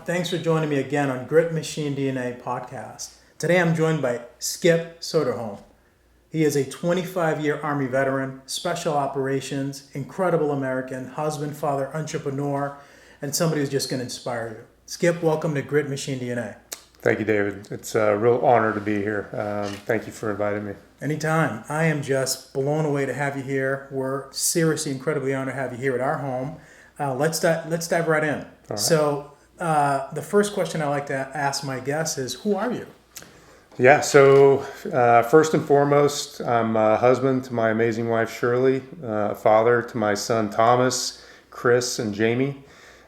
Thanks for joining me again on Grit Machine DNA podcast. Today I'm joined by Skip Soderholm. He is a 25-year Army veteran, special operations, incredible American, husband, father, entrepreneur, and somebody who's just going to inspire you. Skip, welcome to Grit Machine DNA. Thank you, David. It's a real honor to be here. Thank you for inviting me. Anytime. I am just blown away to have you here. We're seriously incredibly honored to have you here at our home. Let's dive right in. Right. So the first question I like to ask my guests is, who are you? Yeah, so first and foremost, I'm a husband to my amazing wife, Shirley, a father to my son, Thomas, Chris, and Jamie.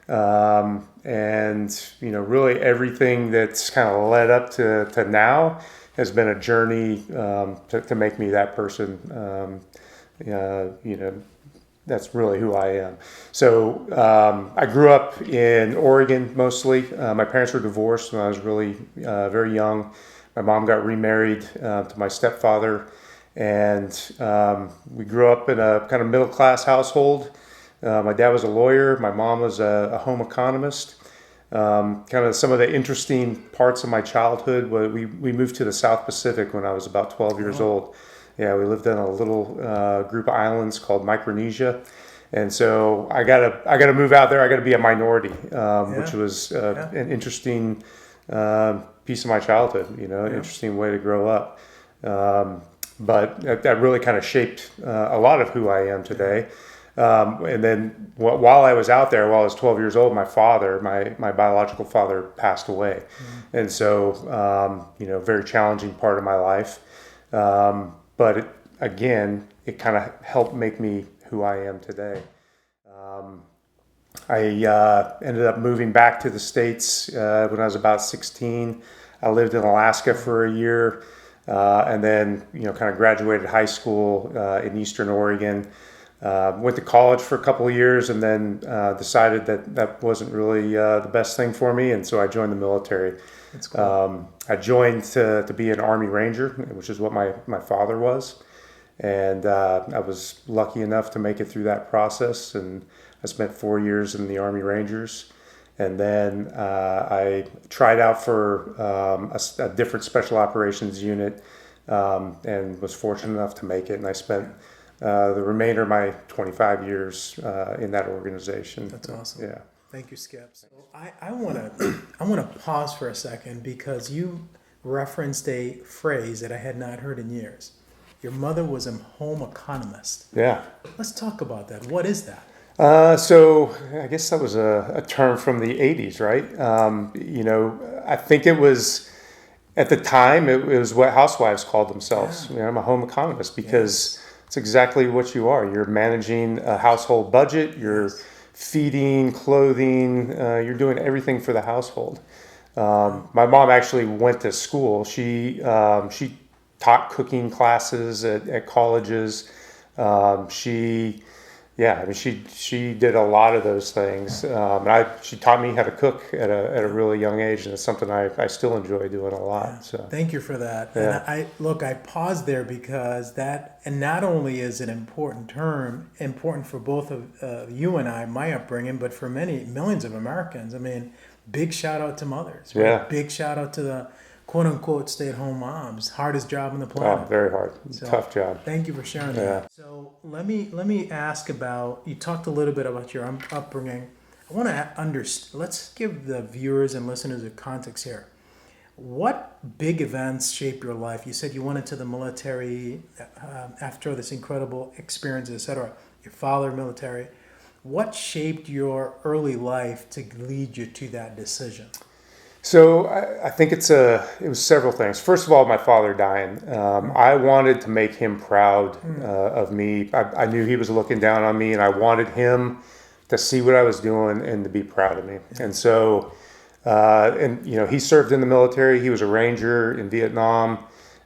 And, you know, really everything that's kind of led up to now has been a journey to make me that person. That's really who I am. So I grew up in Oregon mostly. My parents were divorced when I was really very young. My mom got remarried to my stepfather, and we grew up in a kind of middle-class household. My dad was a lawyer. My mom was a home economist. Kind of some of the interesting parts of my childhood, we moved to the South Pacific when I was about 12 years old. Yeah, we lived in a little group of islands called Micronesia, and so I gotta move out there. I gotta be a minority, which was an interesting piece of my childhood. You know, an interesting way to grow up. But that really kind of shaped a lot of who I am today. And then while I was out there, while I was 12 years old, my father, my biological father, passed away, and so very challenging part of my life. But it kind of helped make me who I am today. I ended up moving back to the States when I was about 16. I lived in Alaska for a year, and then kind of graduated high school in Eastern Oregon. Went to college for a couple of years, and then decided that wasn't really the best thing for me, and so I joined the military. That's cool. I joined to be an Army Ranger, which is what my father was, and I was lucky enough to make it through that process, and I spent 4 years in the Army Rangers, and then I tried out for a different special operations unit, and was fortunate enough to make it, and I spent the remainder of my 25 years in that organization. That's awesome. Yeah. Thank you, Skip. So I want to pause for a second because you referenced a phrase that I had not heard in years. Your mother was a home economist. Yeah. Let's talk about that. What is that? So I guess that was a term from the 80s, right? I think it was, at the time, it was what housewives called themselves. Yeah. I'm a home economist because it's exactly what you are. You're managing a household budget. You're feeding, clothing. You're doing everything for the household. My mom actually went to school. She taught cooking classes at colleges. She did a lot of those things. She taught me how to cook at a really young age, and it's something I still enjoy doing a lot. Yeah. So thank you for that. Yeah. And I paused there because and not only is it important for both of you and I, my upbringing, but for millions of Americans. I mean, big shout out to mothers. Right? Yeah. Big shout out to the quote unquote stay-at-home moms. Hardest job on the planet. Oh, very hard. Tough job. Thank you for sharing that. So let me ask about, you talked a little bit about your upbringing. I want to let's give the viewers and listeners a context here. What big events shaped your life? You said you went into the military after this incredible experience, etc. Your father, military. What shaped your early life to lead you to that decision? So I think it was several things. First of all, my father dying. I wanted to make him proud of me. I knew he was looking down on me, and I wanted him to see what I was doing and to be proud of me. And so, he served in the military. He was a ranger in Vietnam,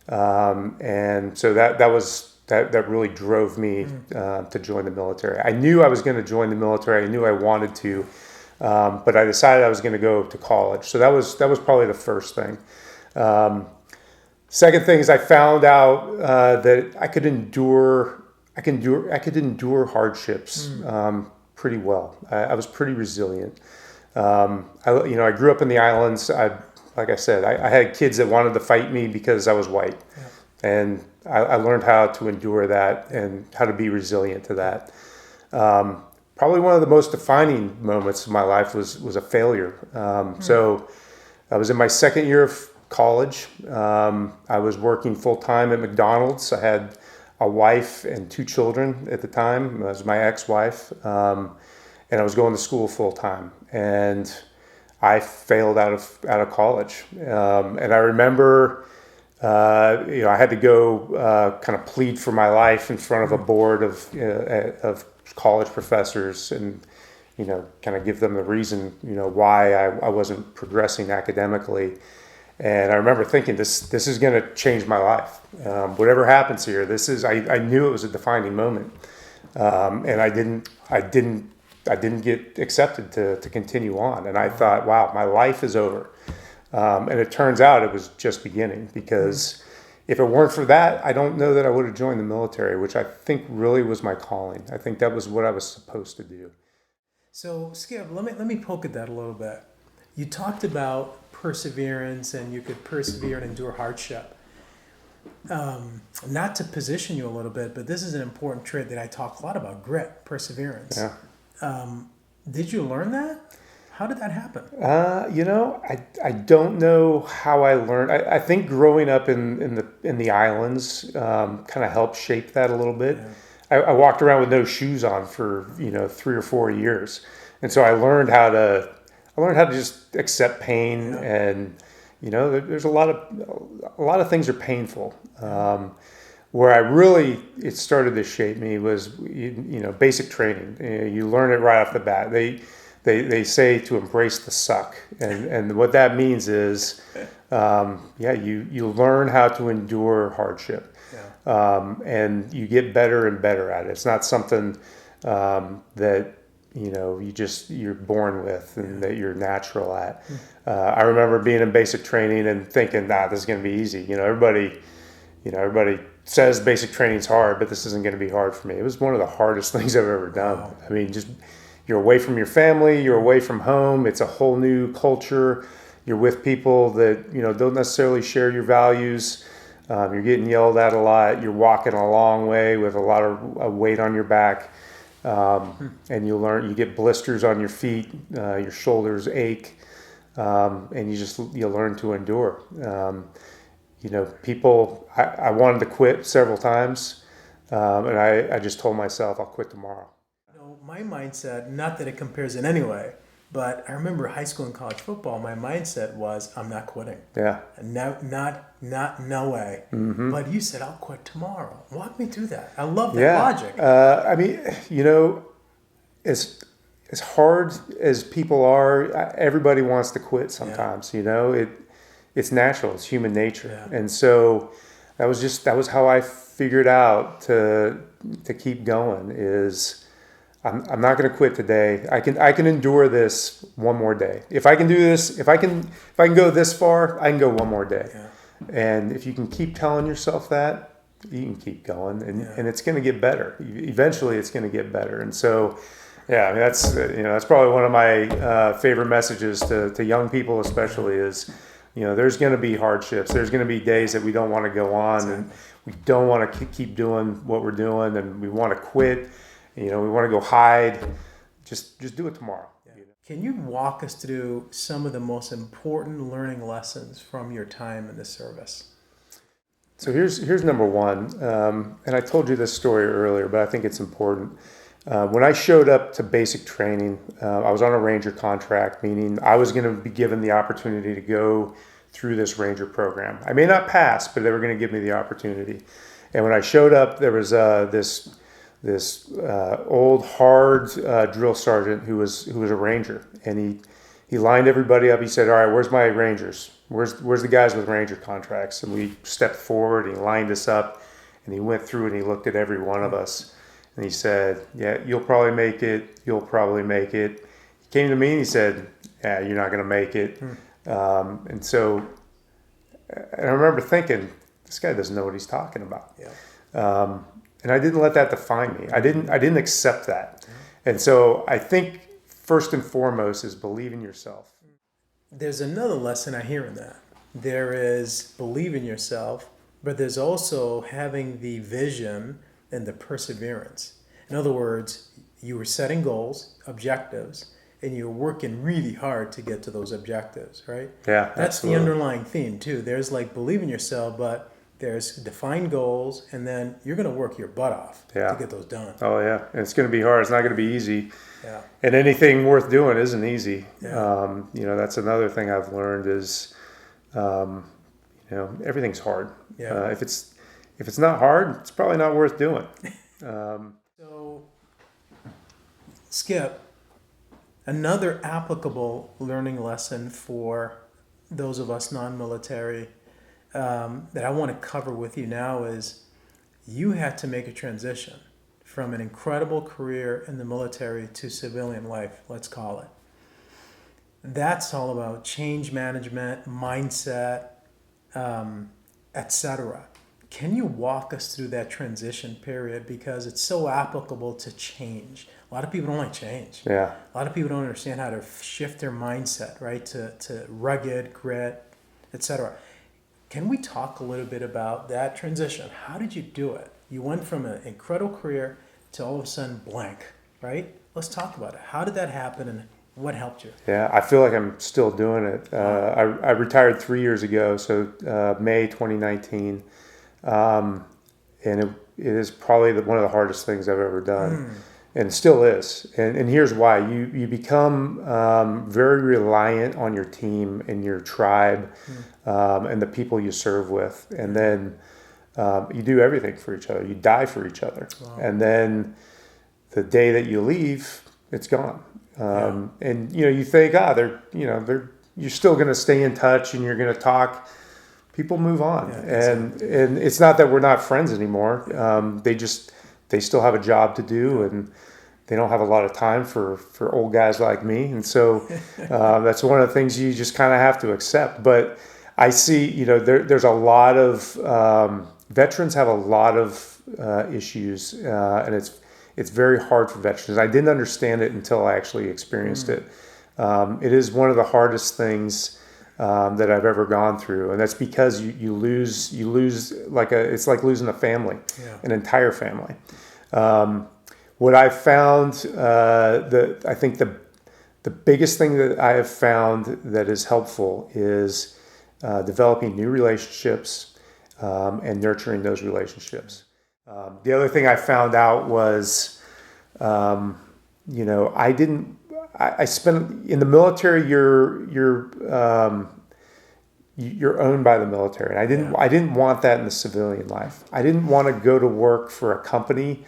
and so that really drove me to join the military. I knew I was going to join the military. I knew I wanted to. But I decided I was going to go to college. So that was probably the first thing. Second thing is I found out that I could endure hardships pretty well. I was pretty resilient. I grew up in the islands. Like I said, I had kids that wanted to fight me because I was white. And I learned how to endure that and how to be resilient to that. Probably one of the most defining moments of my life was a failure. So I was in my second year of college. I was working full-time at McDonald's. I had a wife and 2 children at the time. That was my ex-wife. And I was going to school full-time. And I failed out of college. And I remember I had to go kind of plead for my life in front of a board of college professors and, kind of give them the reason, why I wasn't progressing academically. And I remember thinking, this is going to change my life. Whatever happens here, I knew it was a defining moment. And I didn't get accepted to continue on. And I thought, wow, my life is over. And it turns out it was just beginning, because if it weren't for that, I don't know that I would have joined the military, which I think really was my calling. I think that was what I was supposed to do. So Skip, let me poke at that a little bit. You talked about perseverance, and you could persevere and endure hardship. Not to position you a little bit, but this is an important trait that I talk a lot about: grit, perseverance. Yeah. Did you learn that? How did that happen? I don't know how I learned. I think growing up in the islands kind of helped shape that a little bit. Yeah. I walked around with no shoes on for 3 or 4 years, and so I learned how to just accept pain. Yeah. And there's a lot of things are painful. Where it started to shape me was basic training. You learn it right off the bat. They say to embrace the suck, and what that means is, you learn how to endure hardship, and you get better and better at it. It's not something that you're born with and that you're natural at. I remember being in basic training and thinking, this is going to be easy. Everybody says basic training's hard, but this isn't going to be hard for me. It was one of the hardest things I've ever done. Wow. I mean, just you're away from your family, you're away from home. It's a whole new culture. You're with people that don't necessarily share your values. You're getting yelled at a lot. You're walking a long way with a lot of weight on your back, and you get blisters on your feet. Your shoulders ache, and you learn to endure. I wanted to quit several times, and I just told myself I'll quit tomorrow. My mindset, not that it compares in any way, but I remember high school and college football, my mindset was, I'm not quitting. Yeah. No way. Mm-hmm. But you said, I'll quit tomorrow. Walk me through that. I love that logic. As hard as people are, everybody wants to quit sometimes. It's natural. It's human nature. Yeah. And so that was how I figured out to keep going is, I'm not going to quit today. I can endure this one more day. If I can do this, if I can go this far, I can go one more day. Yeah. And if you can keep telling yourself that, you can keep going, and it's going to get better. Eventually, it's going to get better. And so, that's probably one of my favorite messages to young people, especially, is there's going to be hardships. There's going to be days that we don't want to go on, and we don't want to keep doing what we're doing, and we want to quit. We want to go hide. Just do it tomorrow. Yeah. Can you walk us through some of the most important learning lessons from your time in the service? So here's number one, and I told you this story earlier, but I think it's important. When I showed up to basic training, I was on a Ranger contract, meaning I was going to be given the opportunity to go through this Ranger program. I may not pass, but they were going to give me the opportunity. And when I showed up, there was this old hard drill sergeant who was a Ranger, and he lined everybody up. He said, "All right, where's my Rangers? Where's the guys with Ranger contracts?" And we stepped forward, and he lined us up, and he went through and he looked at every one of us, and he said, "Yeah, you'll probably make it. You'll probably make it." He came to me and he said, "Yeah, you're not going to make it." And I remember thinking, this guy doesn't know what he's talking about. Yeah. And I didn't let that define me. I didn't accept that. And so I think first and foremost is believe in yourself. There's another lesson I hear in that. There is believe in yourself, but there's also having the vision and the perseverance. In other words, you were setting goals, objectives, and you're working really hard to get to those objectives, right? Yeah, That's absolutely. the underlying theme too. There's like believe in yourself, but there's defined goals, and then you're going to work your butt off to get those done. Oh yeah, and it's going to be hard. It's not going to be easy. Yeah. And anything worth doing isn't easy. Yeah. That's another thing I've learned is, everything's hard. Yeah. If it's not hard, it's probably not worth doing. So, Skip, another applicable learning lesson for those of us non-military that I want to cover with you now is you had to make a transition from an incredible career in the military to civilian life, let's call it. That's all about change management, mindset, etc. Can you walk us through that transition period? Because it's so applicable to change. A lot of people don't like change. Yeah. A lot of people don't understand how to shift their mindset, right, to rugged, grit, etc. Can we talk a little bit about that transition? How did you do it? You went from an incredible career to all of a sudden blank, right? Let's talk about it. How did that happen and what helped you? Yeah, I feel like I'm still doing it. I retired 3 years ago, so May 2019, and it is probably one of the hardest things I've ever done, and it still is. And here's why: you become very reliant on your team and your tribe, and the people you serve with, and then you do everything for each other. You die for each other, and then the day that you leave, it's gone. And you think, you're still going to stay in touch and you're going to talk. People move on, and it's not that we're not friends anymore. They still have a job to do, and they don't have a lot of time for old guys like me. And so that's one of the things you just kind of have to accept. But I see, there's a lot of veterans have a lot of issues, and it's very hard for veterans. I didn't understand it until I actually experienced it. It is one of the hardest things that I've ever gone through, and that's because you lose it's like losing a family, an entire family. What I found, I think the biggest thing that I have found that is helpful is developing new relationships and nurturing those relationships. The other thing I found out was, I spent in the military. You're owned by the military, and I didn't want that in the civilian life. I didn't want to go to work for a company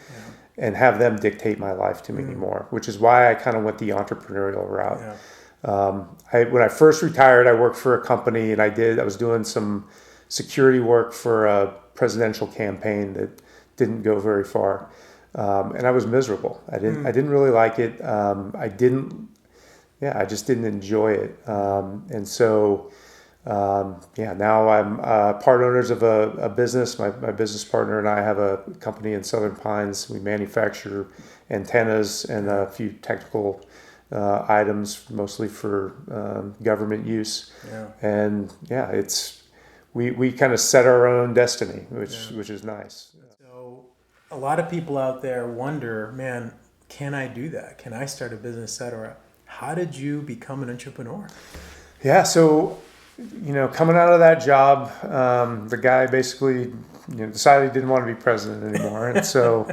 and have them dictate my life to me anymore. Which is why I kind of went the entrepreneurial route. When I first retired, I worked for a company, and I was doing some security work for a presidential campaign that didn't go very far, and I was miserable. I didn't really like it. I just didn't enjoy it. And so, now I'm part owners of a business. My business partner and I have a company in Southern Pines. We manufacture antennas and a few technical items, mostly for government use. And we kind of set our own destiny, which is nice. So a lot of people out there wonder, man, can I do that? Can I start a business, etc.? How did you become an entrepreneur? Yeah, so coming out of that job, the guy basically decided he didn't want to be president anymore, and so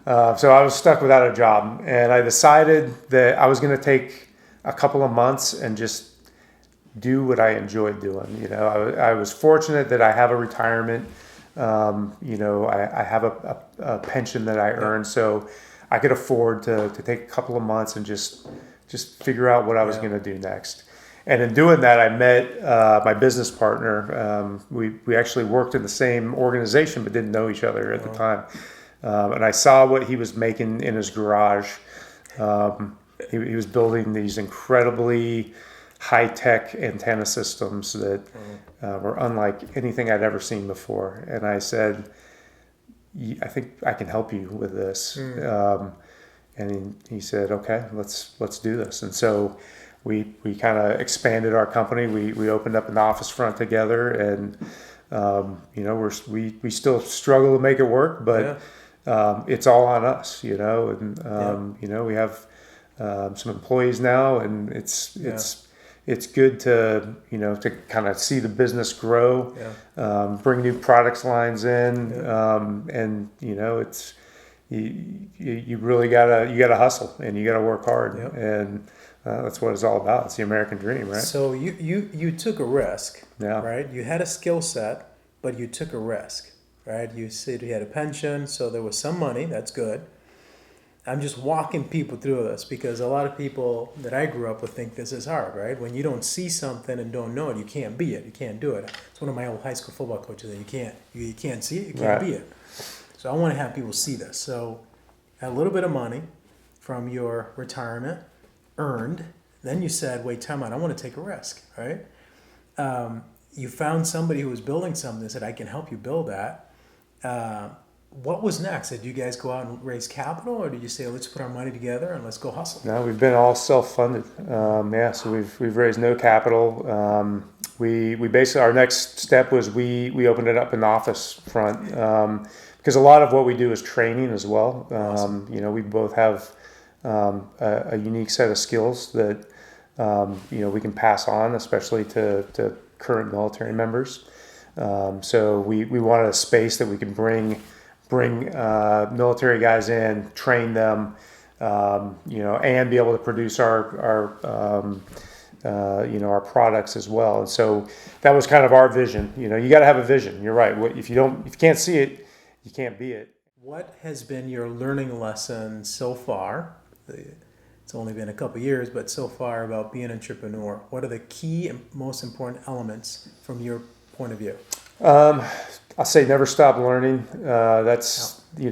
I was stuck without a job, and I decided that I was going to take a couple of months and just do what I enjoyed doing. I was fortunate that I have a retirement. I have a pension that I earn, so I could afford to take a couple of months and just figure out what I was going to do next. And in doing that, I met my business partner. We actually worked in the same organization but didn't know each other at the time. And I saw what he was making in his garage. He was building these incredibly high-tech antenna systems that were unlike anything I'd ever seen before. And I said, I think I can help you with this. And he said, okay, let's do this. And so we kind of expanded our company. We opened up an office front together, and we still struggle to make it work, but it's all on us, and we have some employees now, and it's good to to kind of see the business grow, bring new products lines in, and it's you really gotta hustle, and you gotta work hard, and that's what it's all about. It's the American dream, right? So you took a risk, Yeah. right? You had a skill set, but you took a risk, right? You said you had a pension, so there was some money. That's good. I'm just walking people through this because a lot of people that I grew up with think this is hard, right? When you don't see something and don't know it, you can't be it. You can't do it. It's one of my old high school football coaches that you can't see it, you can't be it. So I want to have people see this. So a little bit of money from your retirement earned, then you said, wait, time out, I want to take a risk, right? You found somebody who was building something that said, I can help you build that. What was next? Did you guys go out and raise capital, or did you say, let's put our money together and let's go hustle? No, we've been all self-funded. So we've raised no capital. We basically, our next step was we opened it up an office front, because a lot of what we do is training as well. Awesome. We both have a unique set of skills that we can pass on, especially to current military members. So we wanted a space that we can bring military guys in, train them, and be able to produce our products as well. And so that was kind of our vision. You got to have a vision. You're right. If you can't see it, you can't be it. What has been your learning lesson so far? It's only been a couple years, but so far about being an entrepreneur. What are the key and most important elements from your point of view? I'll say never stop learning. That's, a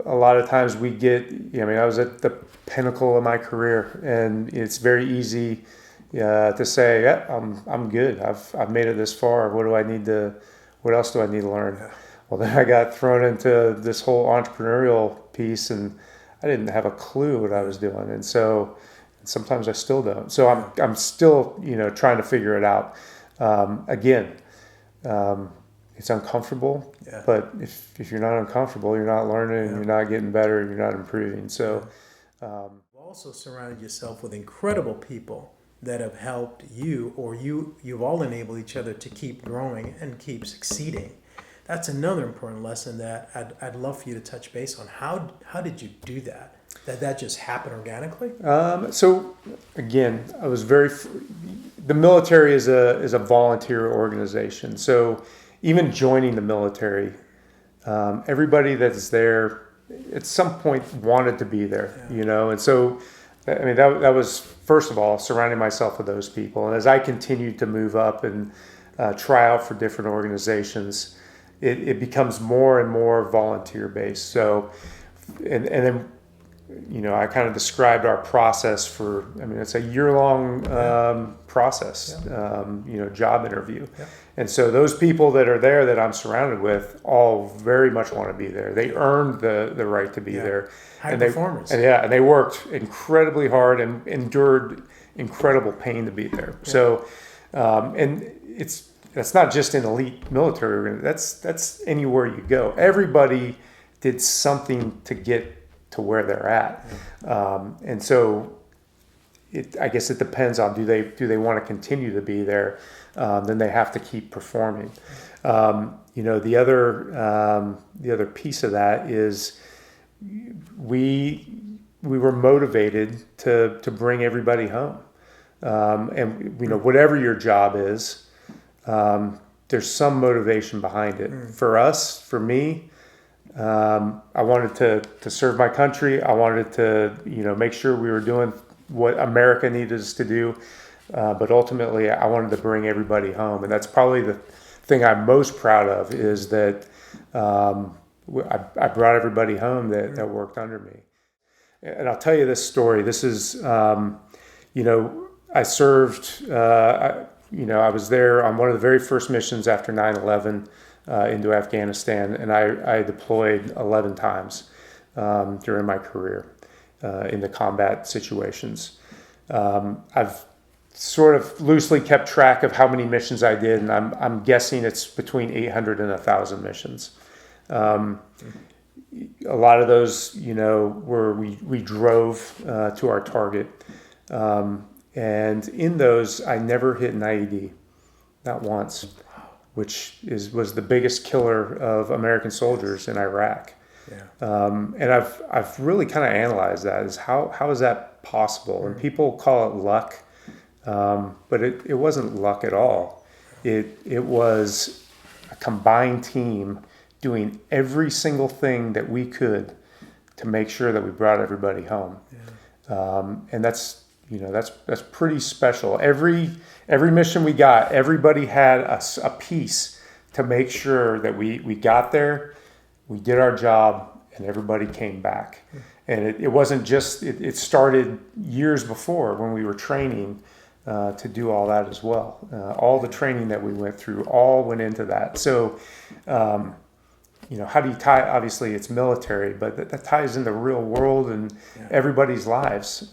lot of times we get, I was at the pinnacle of my career, and it's very easy to say, yeah, I'm good. I've made it this far. What else do I need to learn? Yeah. Well, then I got thrown into this whole entrepreneurial piece, and I didn't have a clue what I was doing. And so sometimes I still don't. So I'm still, trying to figure it out. Again, it's uncomfortable, but if you're not uncomfortable, you're not learning, you're not getting better, you're not improving. So you've also surrounded yourself with incredible people that have helped you, or you've all enabled each other to keep growing and keep succeeding. That's another important lesson that I'd love for you to touch base on. How did you do that? That just happened organically? So again, the military is a volunteer organization. So even joining the military, everybody that's there at some point wanted to be there, and so, that was, first of all, surrounding myself with those people. And as I continued to move up and try out for different organizations, it becomes more and more volunteer based. So, and then, I kind of described our process for, it's a year-long process, job interview. Yeah. And so those people that are there that I'm surrounded with all very much want to be there. They earned the right to be there. High performers. And they worked incredibly hard and endured incredible pain to be there. Yeah. So, and that's not just in elite military. That's anywhere you go. Everybody did something to get to where they're at, and so I guess it depends on do they want to continue to be there. Then they have to keep performing. The other piece of that is we were motivated to bring everybody home, and whatever your job is, there's some motivation behind it. For me. I wanted to serve my country. I wanted to, make sure we were doing what America needed us to do. But ultimately, I wanted to bring everybody home. And that's probably the thing I'm most proud of, is that I brought everybody home that worked under me. And I'll tell you this story. This is, I served, I was there on one of the very first missions after 9/11. Into Afghanistan, and I deployed 11 times during my career. in the combat situations. I've sort of loosely kept track of how many missions I did, and I'm guessing it's between 800 and 1,000 missions. A lot of those, where we drove to our target, and in those I never hit an IED, not once, which was the biggest killer of American soldiers in Iraq. Yeah. And I've really kind of analyzed that, is how is that possible? And people call it luck, but it wasn't luck at all. It was a combined team doing every single thing that we could to make sure that we brought everybody home. Yeah. And that's pretty special. Every mission we got, everybody had a piece to make sure that we got there, we did our job, and everybody came back. And it wasn't just, it started years before when we were training to do all that as well. All the training that we went through all went into that. So, how do you tie? Obviously, it's military, but that ties into real world and everybody's lives.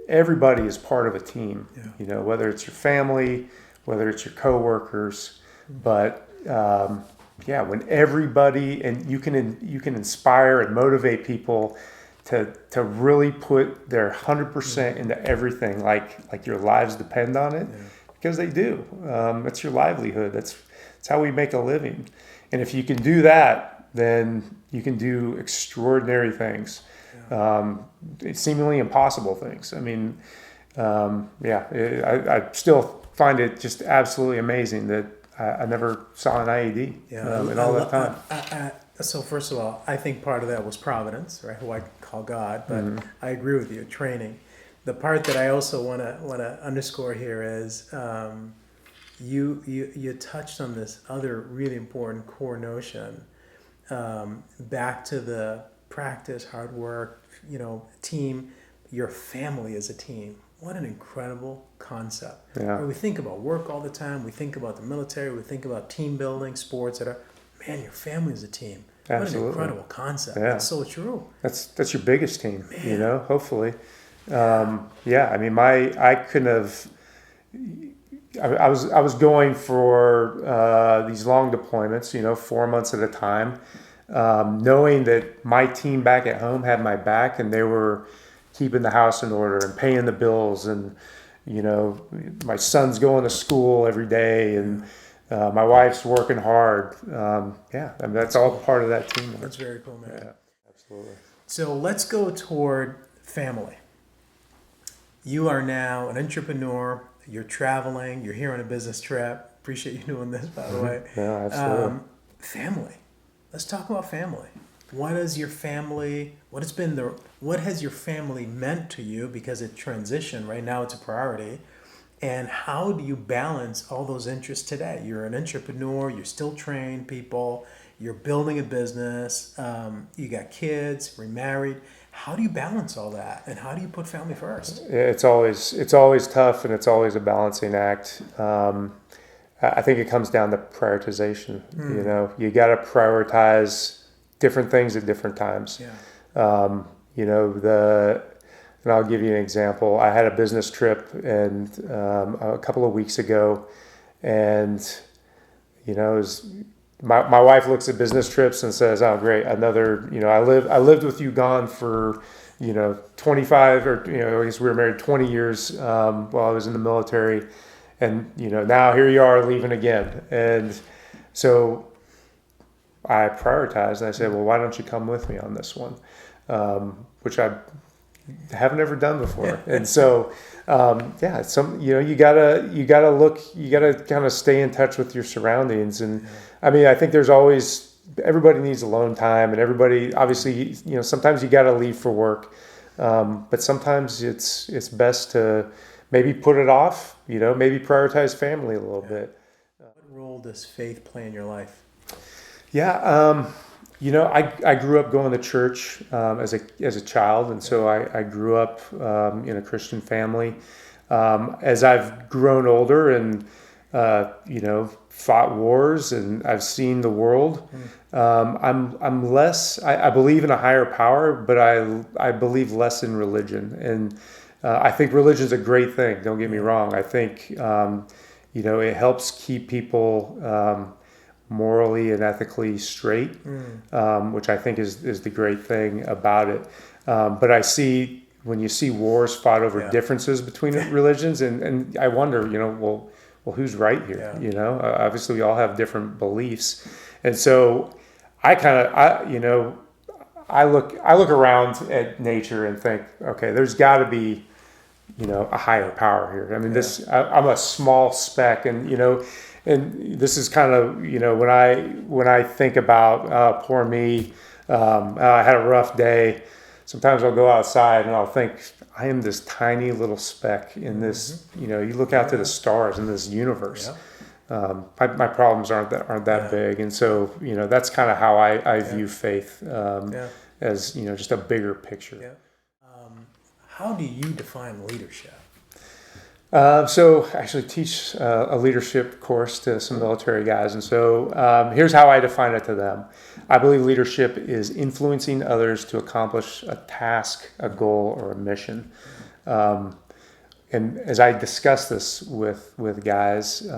Everybody is part of a team. Yeah. Whether it's your family, whether it's your coworkers, but when everybody, and you can inspire and motivate people to really put their 100% into everything, like your lives depend on it, because they do. That's your livelihood. That's how we make a living. And if you can do that, then you can do extraordinary things, seemingly impossible things. I mean, I still find it just absolutely amazing that I never saw an IED in all that time. So first of all, I think part of that was providence, right? Who I call God, but I agree with you. Training. The part that I also want to underscore here is. You touched on this other really important core notion, back to the practice, hard work, team. Your family is a team. What an incredible concept. Yeah. We think about work all the time. We think about the military. We think about team building, sports. Man, your family is a team. Absolutely. What an incredible concept. Yeah. That's so true. That's your biggest team, Man. hopefully. I mean, I couldn't have. I was going for these long deployments, 4 months at a time, knowing that my team back at home had my back, and they were keeping the house in order and paying the bills, and my son's going to school every day, and my wife's working hard. That's all part of that teamwork. That's very cool, man. Yeah, absolutely. So let's go toward family. You are now an entrepreneur. You're traveling. You're here on a business trip. Appreciate you doing this, by the way. Yeah, absolutely. Family. Let's talk about family. What has your family meant to you? Because it transitioned. Right now, it's a priority. And how do you balance all those interests today? You're an entrepreneur. You're still training people. You're building a business. You got kids. Remarried. How do you balance all that, and how do you put family first? It's always tough, and it's always a balancing act. I think it comes down to prioritization. You got to prioritize different things at different times. Yeah. And I'll give you an example. I had a business trip and a couple of weeks ago, and it was. My wife looks at business trips and says, "Oh, great, another." I lived with you gone for 25 or I guess we were married 20 years while I was in the military, and now here you are leaving again. And so I prioritized, and I said, "Well, why don't you come with me on this one?" Which I haven't ever done before. And so you gotta kind of stay in touch with your surroundings. And I mean, I think everybody needs alone time, and everybody obviously, sometimes you gotta leave for work, but sometimes it's best to maybe put it off, maybe prioritize family a little bit. What role does faith play in your life? Yeah. I grew up going to church as a child, and so I grew up in a Christian family. As I've grown older and fought wars, and I've seen the world. I'm less. I believe in a higher power, but I believe less in religion, and I think religion's a great thing. Don't get me wrong. I think it helps keep people morally and ethically straight, which I think is the great thing about it. But I see when you see wars fought over differences between religions, and I wonder, well, who's right here? Obviously we all have different beliefs, and so I look around at nature and think, okay, there's got to be a higher power here. I mean, I'm a small speck, and and this is kind of when I think about poor me, I had a rough day. Sometimes I'll go outside and I'll think, I am this tiny little speck in this. You look out to the stars in this universe. My problems aren't that big, and so that's kind of how I view faith, as just a bigger picture. How do you define leadership? So I actually teach a leadership course to some military guys, and so here's how I define it to them. I believe leadership is influencing others to accomplish a task, a goal, or a mission. And as I discuss this with guys,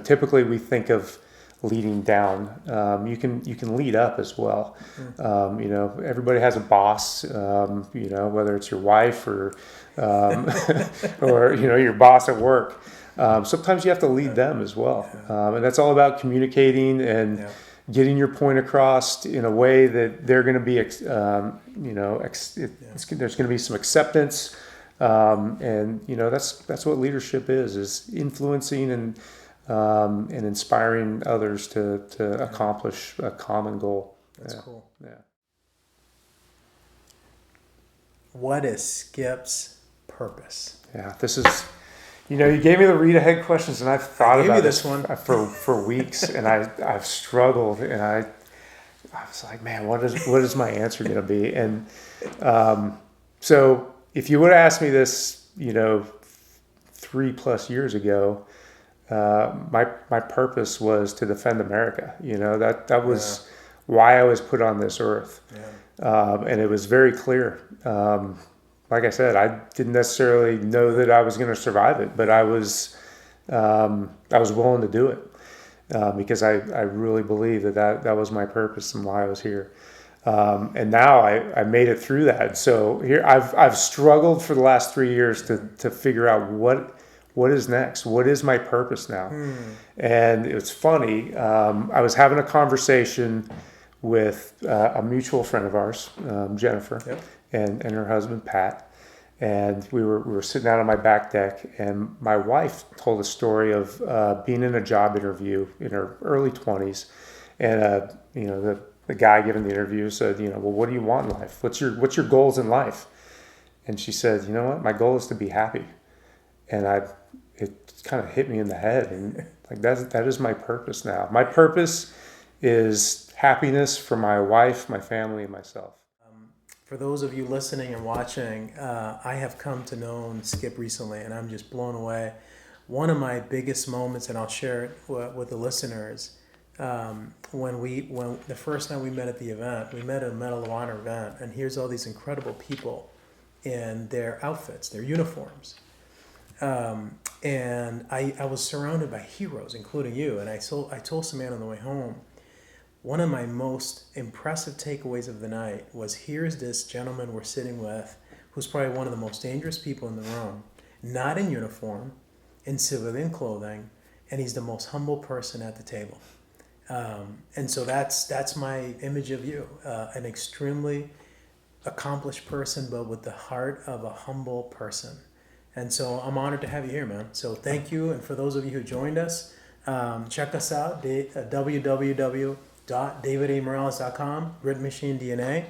typically we think of leading down. You can lead up as well. Everybody has a boss. Whether it's your wife or or your boss at work. Sometimes you have to lead them as well, and that's all about communicating and getting your point across in a way that they're going to be, there's going to be some acceptance, and that's what leadership is influencing and inspiring others to accomplish a common goal. That's cool. Yeah. What is Skip's purpose? Yeah, this is, you gave me the read ahead questions, and I've thought about this one for weeks, and I've struggled, and I was like, man, what is my answer going to be? And so if you would have asked me this, 3+ years ago, my purpose was to defend America. That was why I was put on this earth. And it was very clear. Like I said, I didn't necessarily know that I was going to survive it, but I was willing to do it because I really believe that was my purpose and why I was here. And now I made it through that. So here I've struggled for the last 3 years to figure out what is next. What is my purpose now? And it's funny. I was having a conversation with a mutual friend of ours, Jennifer, and her husband Pat, and we were sitting out on my back deck, and my wife told a story of being in a job interview in her early 20s, and the guy giving the interview said, well, what do you want in life? What's your goals in life? And she said, you know what, my goal is to be happy. And it kind of hit me in the head, and like that is my purpose now. My purpose is happiness for my wife, my family, and myself. For those of you listening and watching, I have come to know Skip recently, and I'm just blown away. One of my biggest moments, and I'll share it with the listeners, when the first time we met at the event, we met at a Medal of Honor event, and here's all these incredible people in their outfits, their uniforms. And I was surrounded by heroes, including you, and I told Samantha on the way home, one of my most impressive takeaways of the night was, here's this gentleman we're sitting with who's probably one of the most dangerous people in the room, not in uniform, in civilian clothing, and he's the most humble person at the table. And so that's my image of you, an extremely accomplished person, but with the heart of a humble person. And so I'm honored to have you here, man. So thank you. And for those of you who joined us, check us out, www.davidamorales.com, Grit Machine DNA,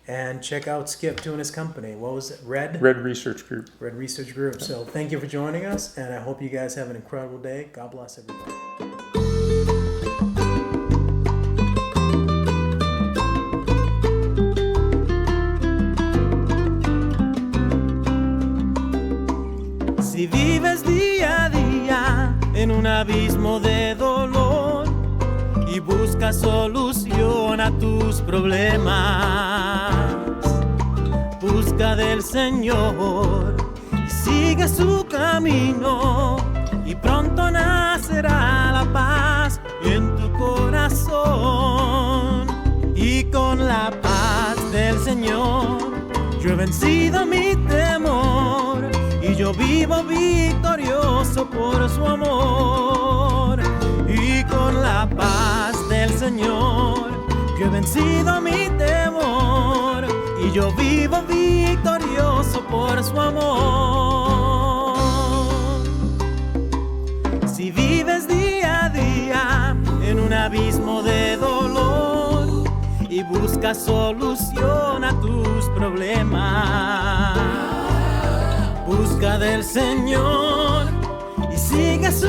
and check out Skip doing his company. What was it? Red Research Group. Red Research Group. So thank you for joining us, and I hope you guys have an incredible day. God bless everybody. Si vives día a día en una abismo de dolor y busca solución a tus problemas. Busca del Señor y sigue su camino, y pronto nacerá la paz en tu corazón. Y con la paz del Señor yo he vencido mi temor, y yo vivo victorioso por su amor. Y con la paz del Señor yo he vencido mi temor, y yo vivo victorioso por su amor. Si vives día a día en un abismo de dolor y buscas solución a tus problemas, busca del Señor y sigue su